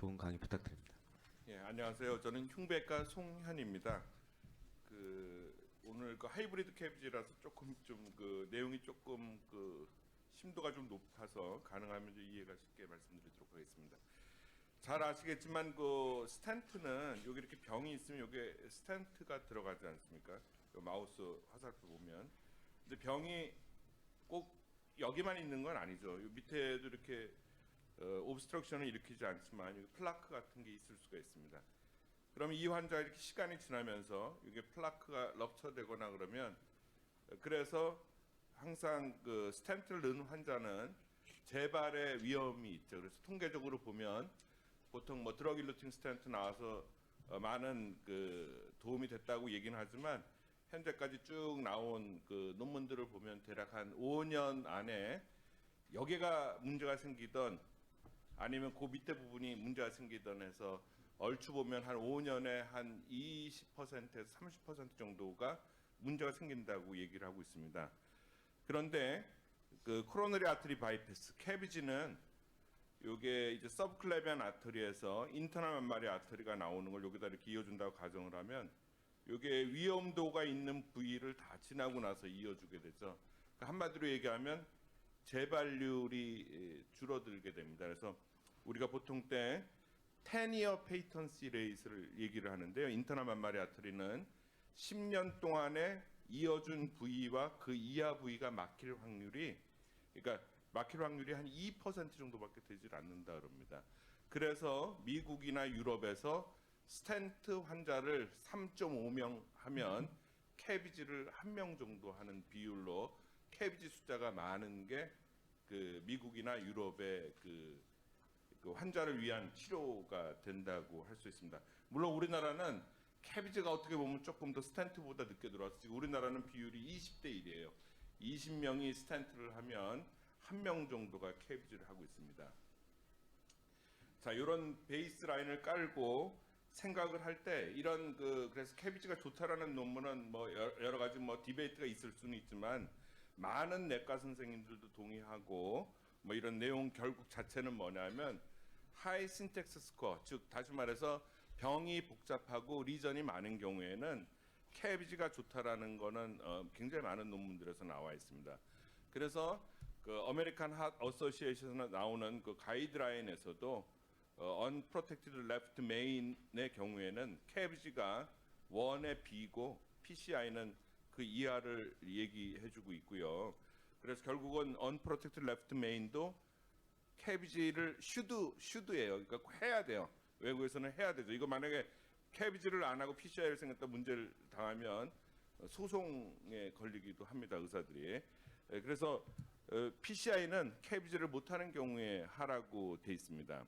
좋은 강의 부탁드립니다. 예, 안녕하세요. 저는 흉배과 송현입니다. 오늘 하이브리드 캐비지라서 조금 내용이 조금 심도가 좀 높아서 가능하면 이해가 쉽게 말씀드리도록 하겠습니다. 잘 아시겠지만 스텐트는 여기 이렇게 병이 있으면 여기 스텐트가 들어가지 않습니까? 요 마우스 화살표 보면. 근데 병이 꼭 여기만 있는 건 아니죠. 요 밑에도 이렇게 옵스트럭션을 일으키지 않지만 여기 플라크 같은 게 있을 수가 있습니다. 그럼 이 환자가 이렇게 시간이 지나면서 이게 플라크가 럽처되거나 그러면 그래서 항상 스텐트를 넣은 환자는 재발의 위험이 있죠. 그래서 통계적으로 보면 보통 드러그 일루팅 스텐트 나와서 많은 도움이 됐다고 얘기는 하지만 현재까지 쭉 나온 논문들을 보면 대략 한 5년 안에 여기가 문제가 생기던 아니면 그 밑에 부분이 문제가 생기던 해서 얼추 보면 한 5년에 한 20%에서 30% 정도가 문제가 생긴다고 얘기를 하고 있습니다. 그런데 코로너리 아트리 바이패스 캐비지는 요게 이제 서브클레비안 아터리에서 인터널 만마리 아터리가 나오는 걸 여기다 이렇게 이어준다고 가정을 하면 요게 위험도가 있는 부위를 다 지나고 나서 이어주게 되죠. 그러니까 한마디로 얘기하면 재발률이 줄어들게 됩니다. 그래서 우리가 보통 때 10year patency rate를 얘기를 하는데요. 인터널 만마리 아터리는 10년 동안에 이어준 부위와 그 이하 부위가 막힐 확률이 한 2% 정도밖에 되질 않는다 그럽니다. 그래서 미국이나 유럽에서 스텐트 환자를 3.5명 하면 캐비지를 1명 정도 하는 비율로 캐비지 숫자가 많은 게 미국이나 유럽의 환자를 위한 치료가 된다고 할 수 있습니다. 물론 우리나라는 캐비지가 어떻게 보면 조금 더 스텐트보다 늦게 들어왔어요. 지금 우리나라는 비율이 20대 1이에요. 20명이 스텐트를 하면 1명 정도가 캐비지를 하고 있습니다. 자, 이런 베이스 라인을 깔고 생각을 할 때 이런 그래서 캐비지가 좋다라는 논문은 여러 가지 디베이트가 있을 수는 있지만 많은 내과 선생님들도 동의하고 이런 내용 결국 자체는 뭐냐면 하이 신텍스 스코어, 즉 다시 말해서 병이 복잡하고 리전이 많은 경우에는 캐비지가 좋다라는 거는 굉장히 많은 논문들에서 나와 있습니다. 그래서 아메리칸 하트 어소시에이션에 나오는 가이드라인에서도 unprotected left main의 경우에는 캐비지가 1의 B고 PCI는 그 이하를 얘기해주고 있고요. 그래서 결국은 unprotected left main도 캐비지를 should예요. 그러니까 해야 돼요. 외국에서는 해야 되죠. 이거 만약에 캐비지를 안 하고 PCI를 생겼다 문제를 당하면 소송에 걸리기도 합니다. 의사들이. 그래서 PCI는 캐비지를 못하는 경우에 하라고 돼 있습니다.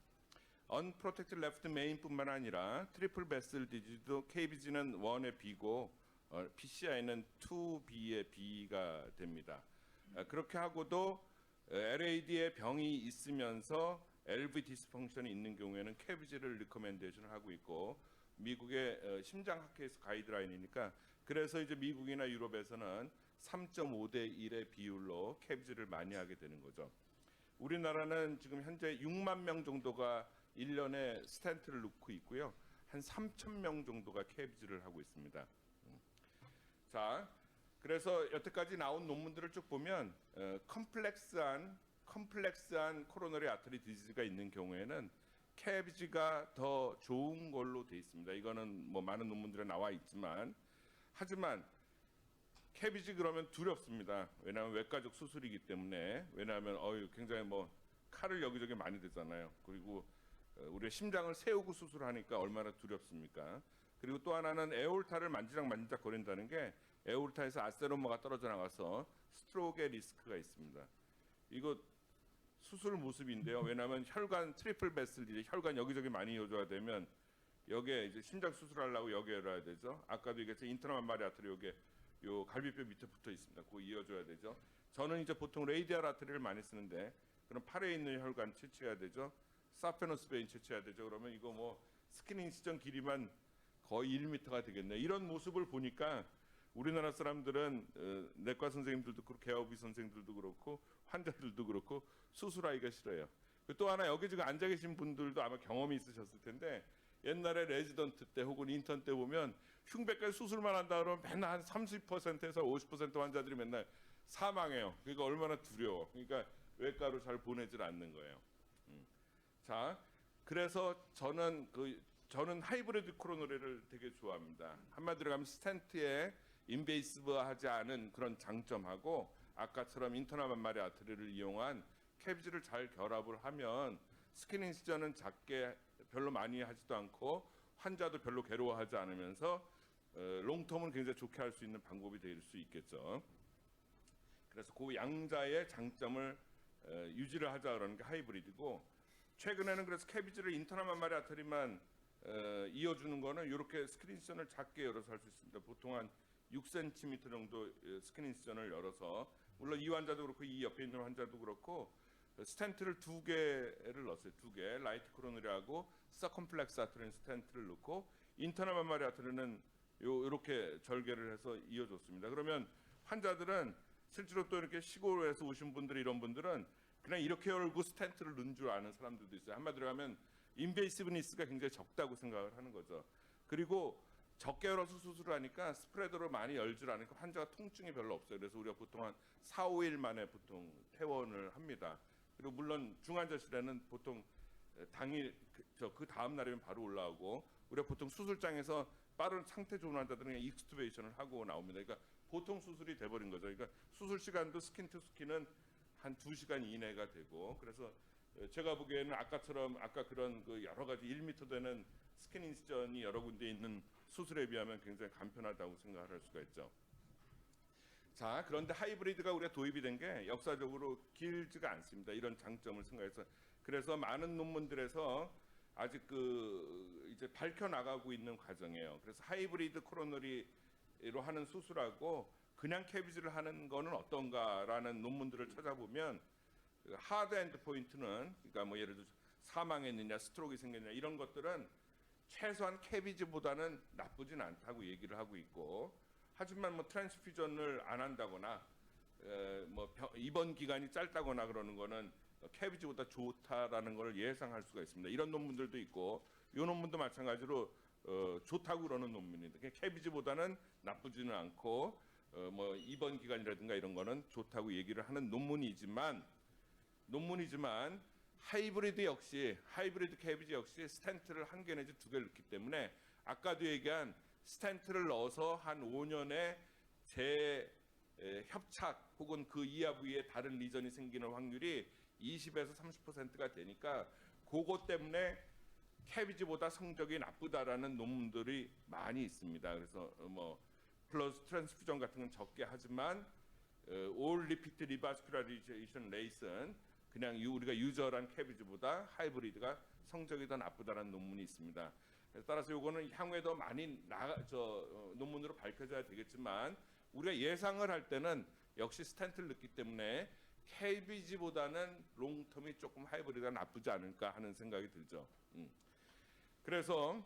unprotected left main뿐만 아니라 트리플 베슬 디지도 캐비지는 1의 B고 PCI는 2B의 B가 됩니다. 그렇게 하고도 LAD에 병이 있으면서 LV 디스펑션이 있는 경우에는 캐비지를 리커멘데이션을 하고 있고 미국의 심장학회에서 가이드라인이니까 그래서 이제 미국이나 유럽에서는 3.5대 1의 비율로 캐비지를 많이 하게 되는 거죠. 우리나라는 지금 현재 6만 명 정도가 1년에 스텐트를 넣고 있고요. 한 3천 명 정도가 캐비지를 하고 있습니다. 자, 그래서 여태까지 나온 논문들을 쭉 보면 컴플렉스한 코로너리 아터리 디지즈가 있는 경우에는 캐비지가 더 좋은 걸로 돼 있습니다. 이거는 많은 논문들에 나와 있지만 하지만 캐비지 그러면 두렵습니다. 왜냐하면 외과적 수술이기 때문에 왜냐하면 굉장히 칼을 여기저기 많이 대잖아요. 그리고 우리가 심장을 세우고 수술하니까 얼마나 두렵습니까? 그리고 또 하나는 에올타를 만지작 거린다는 게 에올타에서 아세로마가 떨어져 나가서 스트로크의 리스크가 있습니다. 이거 수술 모습인데요. 왜냐하면 혈관 트리플 베슬 혈관 여기저기 많이 이어줘야 되면 여기에 이제 심장 수술하려고 여기에 열어야 되죠. 아까도 얘기했죠. 인터널 만마리 아터리 여기에 요 갈비뼈 밑에 붙어 있습니다. 그거 이어줘야 되죠. 저는 이제 보통 레이디얼 아터리를 많이 쓰는데 그럼 팔에 있는 혈관 채취해야 되죠. 사페노스 베인 채취해야 되죠. 그러면 이거 스키닝 시점 길이만 거의 1m가 되겠네. 이런 모습을 보니까 우리나라 사람들은 내과 선생님들도 그렇고 개업의 선생들도 그렇고 환자들도 그렇고 수술하기가 싫어요. 또 하나 여기 지금 앉아 계신 분들도 아마 경험이 있으셨을 텐데 옛날에 레지던트 때 혹은 인턴 때 보면 흉배까지 수술만 한다 그러면 맨날 한 30%에서 50% 환자들이 맨날 사망해요. 그러니까 얼마나 두려워. 그러니까 외과로 잘 보내질 않는 거예요. 자, 그래서 저는 하이브리드 코로너리를 되게 좋아합니다. 한마디로 가면 스텐트에 인베이시브하지 않은 그런 장점하고 아까처럼 인터나 만마리 아트리를 이용한 캐비지를 잘 결합을 하면 스킨 인시전은 작게 별로 많이 하지도 않고 환자도 별로 괴로워하지 않으면서 롱텀은 굉장히 좋게 할 수 있는 방법이 될 수 있겠죠. 그래서 그 양자의 장점을 유지를 하자 그러는 게 하이브리드고, 최근에는 그래서 캐비지를 인터나 만마리 아트리만 이어주는 거는 이렇게 스킨 인시전을 작게 열어서 할 수 있습니다. 보통 한 6cm 정도 스킨 인시전을 열어서, 물론 이 환자도 그렇고 이 옆에 있는 환자도 그렇고 스텐트를 2개를 넣었어요. 2개. 라이트 코로너리하고 서컴플렉스 아트리는 스텐트를 넣고 인터나 만마리 아트리는 이렇게 절개를 해서 이어줬습니다. 그러면 환자들은 실제로 또 이렇게 시골에서 오신 분들, 이런 분들은 그냥 이렇게 열고 스텐트를 넣은 줄 아는 사람들도 있어요. 한마디로 하면 인베이시브니스가 굉장히 적다고 생각을 하는 거죠. 그리고 적게 열어서 수술을 하니까 스프레더로 많이 열질 않으니까 환자가 통증이 별로 없어요. 그래서 우리가 보통 한 4, 5일 만에 보통 퇴원을 합니다. 그리고 물론 중환자실에는 보통 당일 그 다음 날이면 바로 올라오고, 우리가 보통 수술장에서 빠른 상태 좋은 환자들은 그냥 익스투베이션을 하고 나옵니다. 그러니까 보통 수술이 돼버린 거죠. 그러니까 수술 시간도 스킨 투 스킨은 한 2시간 이내가 되고, 그래서 제가 보기에는 아까처럼 아까 그런 그 여러 가지 1m 되는 스킨 인시전이 여러 군데 있는 수술에 비하면 굉장히 간편하다고 생각할 수가 있죠. 자, 그런데 하이브리드가 우리가 도입이 된 게 역사적으로 길지가 않습니다. 이런 장점을 생각해서. 그래서 많은 논문들에서 아직 이제 밝혀 나가고 있는 과정이에요. 그래서 하이브리드 코로너리로 하는 수술하고 그냥 캐비지를 하는 거는 어떤가라는 논문들을 찾아보면 하드 엔드 포인트는, 그러니까 뭐 예를 들어 사망했느냐, 스트로크가 생겼느냐 이런 것들은 최소한 캐비지보다는 나쁘진 않다고 얘기를 하고 있고, 하지만 뭐 트랜스퓨전을 안 한다거나 뭐 입원 기간이 짧다거나 그러는 거는 캐비지보다 좋다라는 걸 예상할 수가 있습니다. 이런 논문들도 있고, 이 논문도 마찬가지로 좋다고 그러는 논문인데 캐비지보다는 나쁘지는 않고 뭐 입원 기간이라든가 이런 거는 좋다고 얘기를 하는 논문이지만 하이브리드 캐비지 역시 스텐트를 1개 내지 2개를 넣기 때문에 아까도 얘기한 스텐트를 넣어서 한 5년에 재협착 혹은 그 이하 부위에 다른 리전이 생기는 확률이 20에서 30%가 되니까 그것 때문에 캐비지보다 성적이 나쁘다라는 논문들이 많이 있습니다. 그래서 뭐 플러스 트랜스퓨전 같은 건 적게 하지만 올 리피트 리바스큘라리제이션 레이스는 그냥 우리가 유저란 캐비지보다 하이브리드가 성적이 더 나쁘다라는 논문이 있습니다. 따라서 이거는 향후에 더 많이 논문으로 밝혀져야 되겠지만, 우리가 예상을 할 때는 역시 스텐트를 넣기 때문에 KBG보다는 롱텀이 조금 하이브리드가 나쁘지 않을까 하는 생각이 들죠. 그래서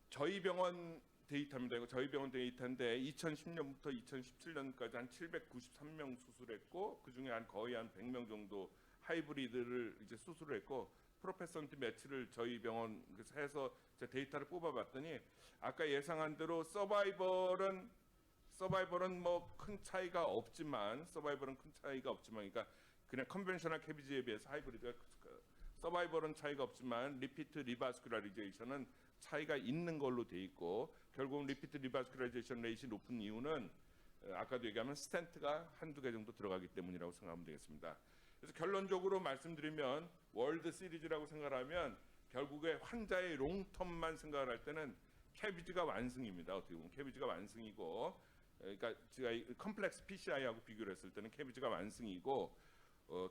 저희 병원 데이터입니다. 이거 저희 병원 데이터인데 2010년부터 2017년까지 한 793명 수술했고, 그중에 거의 한 100명 정도 하이브리드를 이제 수술을 했고, 프로페서한테 매치를 저희 병원에서 해서 제 데이터를 뽑아봤더니 아까 예상한 대로 서바이벌은 뭐 큰 차이가 없지만 그러니까 그냥 컨벤셔널 캐비지에 비해서 하이브리드가 서바이벌은 차이가 없지만 리피트 리바스큘라리제이션은 차이가 있는 걸로 돼 있고, 결국은 리피트 리바스큘라리제이션 레이시 높은 이유는 아까도 얘기하면 스텐트가 1~2개 정도 들어가기 때문이라고 생각하면 되겠습니다. 그래서 결론적으로 말씀드리면 월드 시리즈라고 생각하면 결국에 환자의 롱텀만 생각을 할 때는 캐비지가 완승입니다. 어떻게 보면 캐비지가 완승이고, 그러니까 제가 컴플렉스 PCI하고 비교를 했을 때는 캐비지가 완승이고,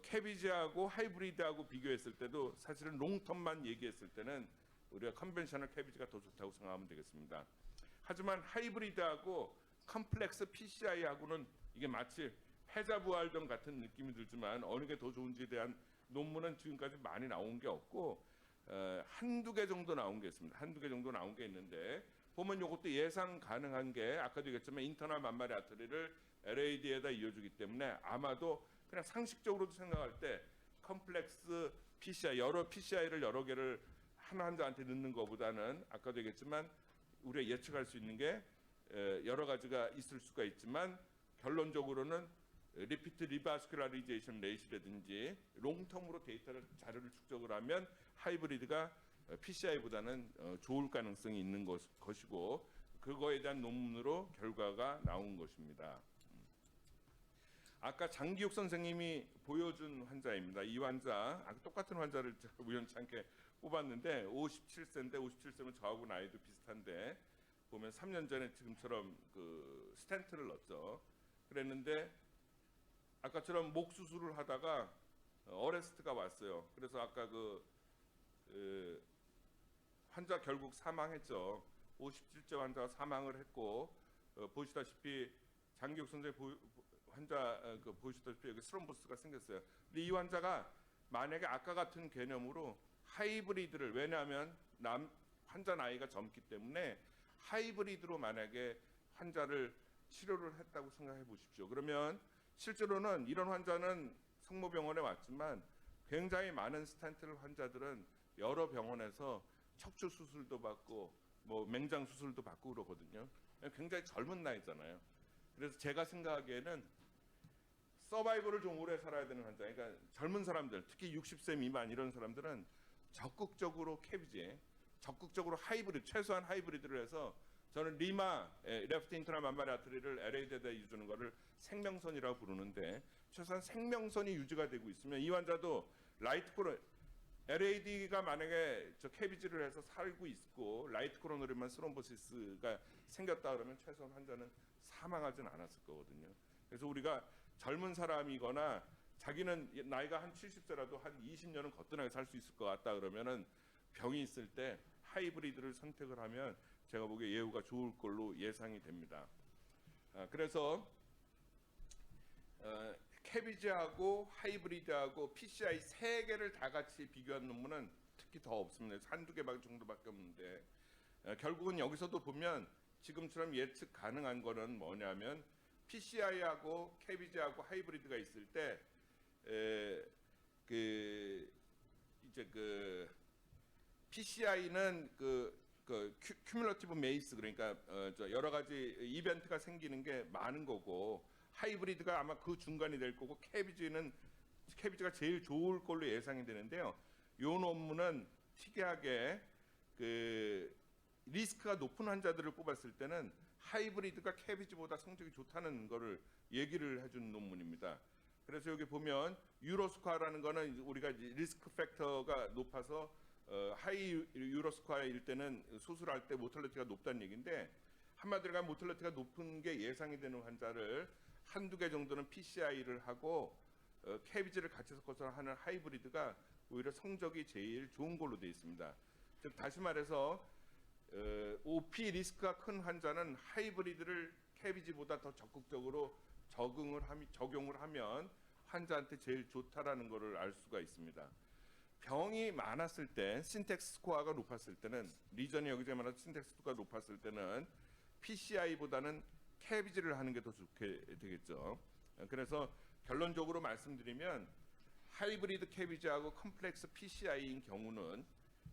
캐비지하고 하이브리드하고 비교했을 때도 사실은 롱텀만 얘기했을 때는 우리가 컨벤셔널 캐비지가 더 좋다고 생각하면 되겠습니다. 하지만 하이브리드하고 컴플렉스 PCI하고는 이게 마치 패자부활전 같은 느낌이 들지만 어느 게 더 좋은지에 대한 논문은 지금까지 많이 나온 게 없고, 1~2개 정도 나온 게 있습니다. 1~2개 정도 나온 게 있는데, 보면 이것도 예상 가능한 게 아까도 얘기했지만 인터나 만마리 아트리를 LAD에다 이어주기 때문에 아마도 그냥 상식적으로도 생각할 때 컴플렉스 PCI, 여러 PCI를 여러 개를 한 환자한테 넣는 것보다는 아까도 얘기했지만 우리가 예측할 수 있는 게 여러 가지가 있을 수가 있지만 결론적으로는 리피트 리바스큘라리제이션 레이시라든지 롱텀으로 데이터를 자료를 축적을 하면 하이브리드가 PCI보다는 좋을 가능성이 있는 것이고 그거에 대한 논문으로 결과가 나온 것입니다. 아까 장기욱 선생님이 보여준 환자입니다. 이 환자 똑같은 환자를 우연찮게 뽑았는데 57세인데 57세면 저하고 나이도 비슷한데 보면 3년 전에 지금처럼 그 스텐트를 넣었죠. 그랬는데 아까처럼 목 수술을 하다가 어레스트가 왔어요. 그래서 아까 환자 결국 사망했죠. 57세 환자가 사망을 했고 보시다시피 장기욱 선생님 환자 보시다시피 여기 스럼보스가 생겼어요. 근데 이 환자가 만약에 아까 같은 개념으로 하이브리드를 왜냐하면 환자 나이가 젊기 때문에 하이브리드로 만약에 환자를 치료를 했다고 생각해 보십시오. 그러면 실제로는 이런 환자는 성모병원에 왔지만 굉장히 많은 스텐트 환자들은 여러 병원에서 척추 수술도 받고 뭐 맹장 수술도 받고 그러거든요. 굉장히 젊은 나이잖아요. 그래서 제가 생각하기에는 서바이벌을 좀 오래 살아야 되는 환자, 그러니까 젊은 사람들, 특히 60세 미만 이런 사람들은 적극적으로 캐비지, 적극적으로 하이브리드, 최소한 하이브리드를 해서 저는 리마, 레프트 인트라 만마리 아트리를 LA대에 유주는 거를 생명선이라고 부르는데 최소한 생명선이 유지가 되고 있으면 이 환자도 라이트 코로 LAD가 만약에 저 캐비지를 해서 살고 있고 라이트 코로너리만 스롬보시스가 생겼다 그러면 최소한 환자는 사망하진 않았을 거거든요. 그래서 우리가 젊은 사람이거나 자기는 나이가 한 70세라도 한 20년은 거뜬하게 살 수 있을 것 같다 그러면은 병이 있을 때 하이브리드를 선택을 하면 제가 보기에 예후가 좋을 걸로 예상이 됩니다. 그래서 캐비지하고 하이브리드하고 PCI 세 개를 다 같이 비교한 논문은 특히 더 없습니다. 한두 개 정도밖에 없는데 결국은 여기서도 보면 지금처럼 예측 가능한 거는 뭐냐면 PCI하고 캐비지하고 하이브리드가 있을 때 PCI는 큐뮬러티브 메이스 그러니까 여러 가지 이벤트가 생기는 게 많은 거고 하이브리드가 아마 그 중간이 될 거고 캐비지가 제일 좋을 걸로 예상이 되는데요. 이 논문은 특이하게 리스크가 높은 환자들을 뽑았을 때는 하이브리드가 캐비지보다 성적이 좋다는 거를 얘기를 해준 논문입니다. 그래서 여기 보면 유로스코어라는 거는 우리가 리스크 팩터가 높아서 하이 유로스코어일 때는 수술할 때 모탈리티가 높다는 얘기인데 한마디로 모탈리티가 높은 게 예상이 되는 환자를 한두 개 정도는 PCI를 하고 캐비지를 같이 섞어서 하는 하이브리드가 오히려 성적이 제일 좋은 걸로 되어 있습니다. 즉 다시 말해서 OP 리스크가 큰 환자는 하이브리드를 캐비지보다 더 적극적으로 적용을 하면 환자한테 제일 좋다라는 것을 알 수가 있습니다. 병이 많았을 때 신텍스 스코어가 높았을 때는 리전이 여기저기 많아서 신텍스 스코어가 높았을 때는 PCI보다는 캐비지를 하는 게 더 좋게 되겠죠. 그래서 결론적으로 말씀드리면 하이브리드 캐비지하고 컴플렉스 PCI인 경우는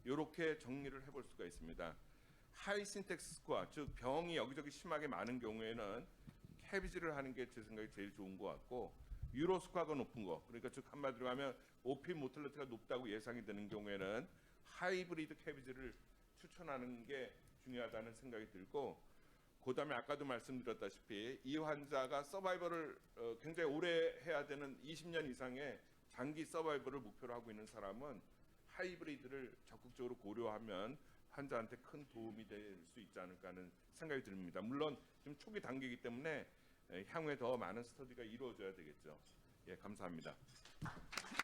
이렇게 정리를 해볼 수가 있습니다. 하이 신텍스 스코어, 즉 병이 여기저기 심하게 많은 경우에는 캐비지를 하는 게 제 생각에 제일 좋은 것 같고 유로 스코어가 높은 거, 그러니까 즉 한마디로 하면 OP 모탈리티가 높다고 예상이 되는 경우에는 하이브리드 캐비지를 추천하는 게 중요하다는 생각이 들고 그다음에 아까도 말씀드렸다시피 이 환자가 서바이벌을 굉장히 오래 해야 되는 20년 이상의 장기 서바이벌을 목표로 하고 있는 사람은 하이브리드를 적극적으로 고려하면 환자한테 큰 도움이 될 수 있지 않을까 하는 생각이 듭니다. 물론 지금 초기 단계이기 때문에 향후에 더 많은 스터디가 이루어져야 되겠죠. 예, 감사합니다.